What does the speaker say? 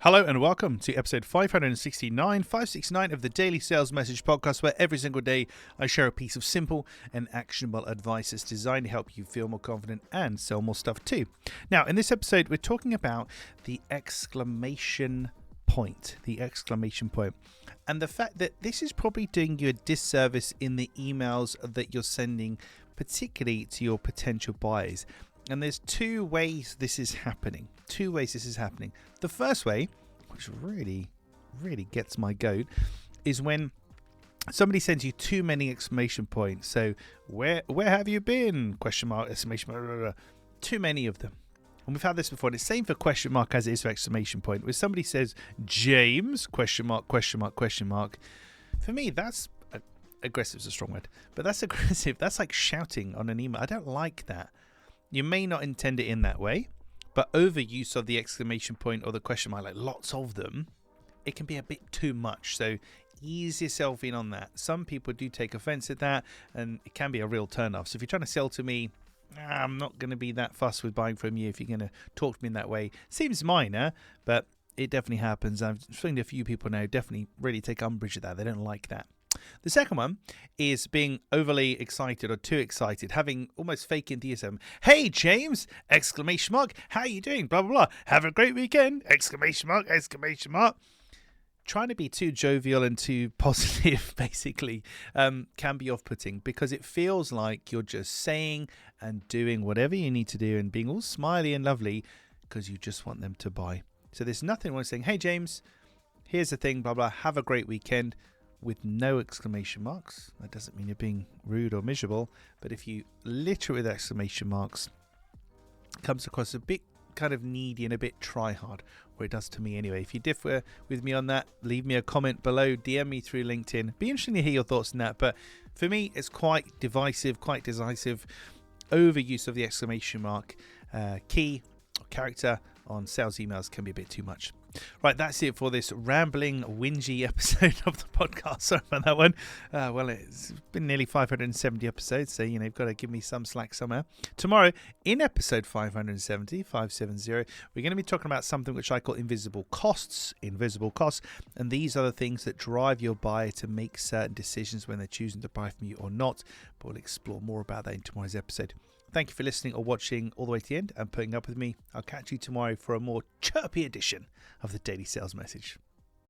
Hello and welcome to episode 569 of the Daily Sales Message Podcast, where every single day I share a piece of simple and actionable advice that's designed to help you feel more confident and sell more stuff too. Now, in this episode, we're talking about the exclamation point, and the fact that this is probably doing you a disservice in the emails that you're sending, particularly to your potential buyers. And there's two ways this is happening. The first way, which really gets my goat, is when somebody sends you too many exclamation points. So where have you been? Question mark, exclamation mark, blah, blah, blah. Too many of them. And we've had this before. And it's the same for question mark as it is for exclamation point. Where somebody says James, question mark, question mark, question mark. For me, that's aggressive is a strong word, but that's aggressive. That's like shouting on an email. I don't like that. You may not intend it in that way, but overuse of the exclamation point or the question mark, like lots of them, it can be a bit too much. So ease yourself in on that. Some people do take offense at that, and it can be a real turn-off. So if you're trying to sell to me, I'm not going to be that fussed with buying from you if you're going to talk to me in that way. Seems minor, but it definitely happens. I've spoken to a few people now, definitely really take umbrage at that. They don't like that. The second one is being overly excited or too excited, having almost fake enthusiasm. Hey, James! Exclamation mark. How you doing? Blah, blah, blah. Have a great weekend! Exclamation mark, exclamation mark. Trying to be too jovial and too positive, basically, can be off-putting because it feels like you're just saying and doing whatever you need to do and being all smiley and lovely because you just want them to buy. So there's nothing wrong with saying, hey, James, here's the thing, blah, blah, have a great weekend, with no exclamation marks. That doesn't mean you're being rude or miserable, but if you litter it with exclamation marks, it comes across a bit kind of needy and a bit try hard, or it does to me anyway. If you differ with me on that, leave me a comment below, DM me through LinkedIn. Be interesting to hear your thoughts on that, but for me, it's quite divisive, quite decisive. Overuse of the exclamation mark, key or character on sales emails can be a bit too much. Right, that's it for this rambling, whingy episode of the podcast. Sorry about that one. Well, it's been nearly 570 episodes, so, you've got to give me some slack somewhere. Tomorrow, in episode 570, we're going to be talking about something which I call invisible costs, and these are the things that drive your buyer to make certain decisions when they're choosing to buy from you or not, but we'll explore more about that in tomorrow's episode. Thank you for listening or watching all the way to the end and putting up with me. I'll catch you tomorrow for a more chirpy edition of the Daily Sales Message.